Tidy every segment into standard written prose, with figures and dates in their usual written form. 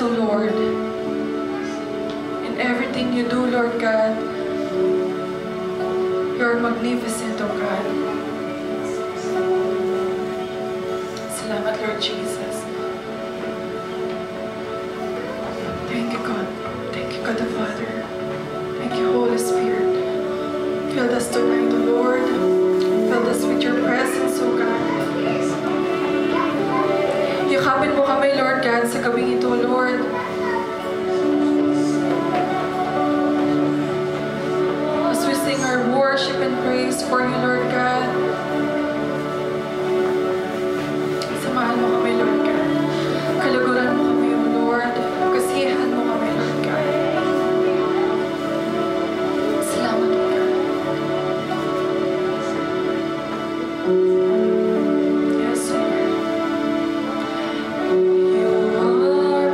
to, Lord. In everything you do, Lord God, you're magnificent, O God. Salamat, Lord Jesus. Thank you, God. Thank you, God the Father. Thank you, Holy Spirit. Fill us tonight, O Lord. Fill us with your presence, O God. Yakapin mo kami, Lord God, sa gawing ito, Lord. As we sing our worship and praise for you, Lord God. Samahan mo kami, Lord God. Kaluguran mo kami, O Lord. Kasiyahan mo kami, Lord God. Salamat, O God. Yes, Lord. You are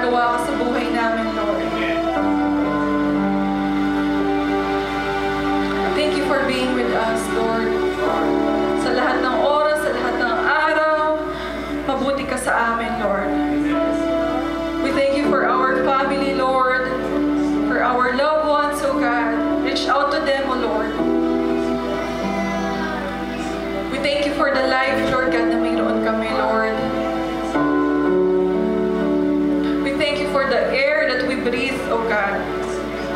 ginagawa ka sa buhay namin, Lord. Thank you for being with us, Lord. Sa lahat ng oras, sa lahat ng araw, mabuti ka sa amin, Lord. We thank you for our family, Lord, for our loved ones, oh God. Reach out to them, oh Lord. We thank you for the life, Lord God, na mayroon kami, Lord. We thank you for the air that we breathe, oh God.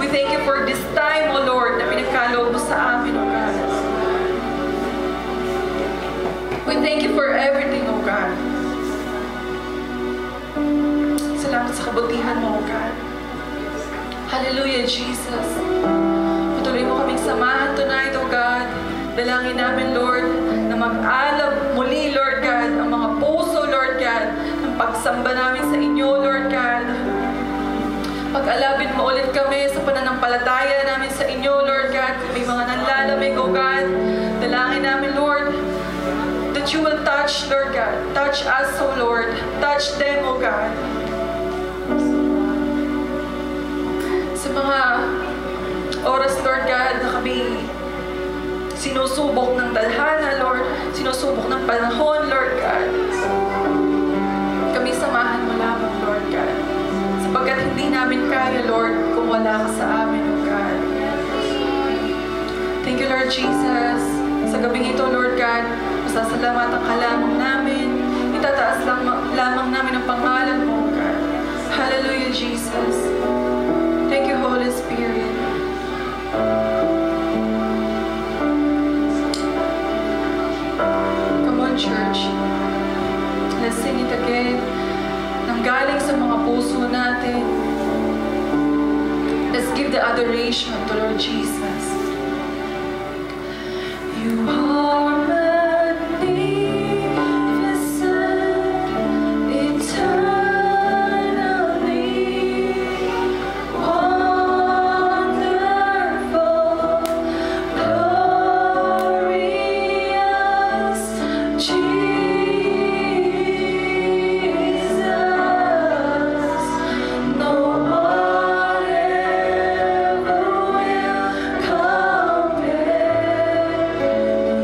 We thank you for this time, oh Lord, na pinagkaloob mo sa amin, oh God. We thank you for everything, oh God. Salamat sa kabutihan mo, oh God. Hallelujah, Jesus. Patuloy mo kaming samahan tonight, oh God. Dalangin namin, Lord, na mag-alab muli, Lord God, ang mga puso, Lord God, ng pagsamba namin sa inyo, Lord God. Pag-alabin mo ulit kami sa pananampalataya namin sa inyo, Lord God. Kung may mga nanlalamig, oh God, dalangin namin, Lord, that you will touch, Lord God. Touch us, oh Lord. Touch them, oh God. Sa mga oras, Lord God, na kami sinusubok ng tadhana, Lord. Sinusubok ng panahon, Lord God. Kami samahan mo lamang, Lord God. Sapagkat hindi namin kaya, Lord, kung wala ka sa amin, oh God. Thank you, Lord Jesus. Sa gabing ito, Lord God, masasalamatan ka lamang namin. Itataas lamang namin ang pangalan mo, oh God. Hallelujah, Jesus. Thank you, Holy Spirit. Come on, church. Let's sing it again. Nanggaling sa mga puso natin. Let's give the adoration to Lord Jesus. You are magnificent, eternally wonderful, glorious Jesus. No one ever will compare.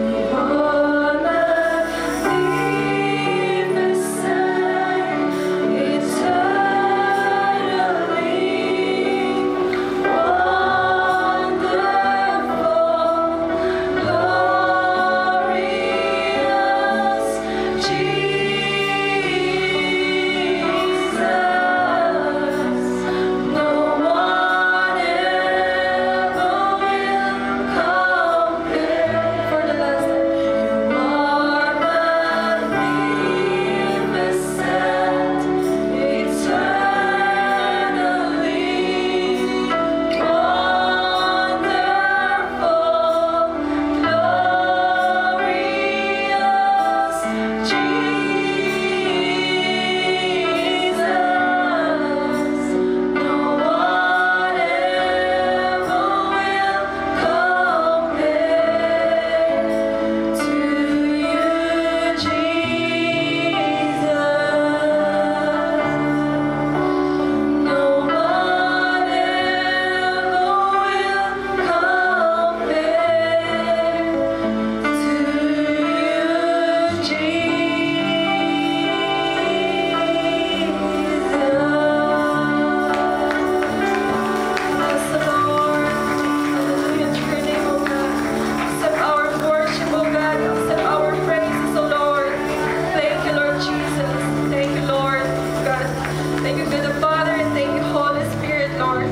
You are magnificent, eternally wonderful, glorious Jesus. No one ever will compare. For the last time, you are magnificent, eternally wonderful, glorious Jesus. No one ever will compare to you, Jesus. No one ever will compare to you, Jesus. Bless the Lord. Hallelujah to your name, oh God. Accept our worship, oh God. Accept our praises, oh Lord. Thank you, Lord Jesus. Thank you, Lord God. Thank you, good Father, and thank you, Holy Spirit, Lord.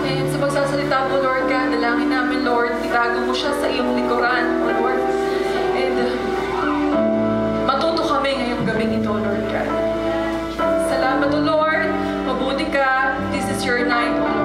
And sa pagsasalita mo, Lord God, dalangin namin, Lord, itago mo siya sa iyong likuran, oh Lord. And matuto kami ngayong gabing ito, Lord God. Salamat, oh Lord. Mabuti ka. This is your night, oh Lord.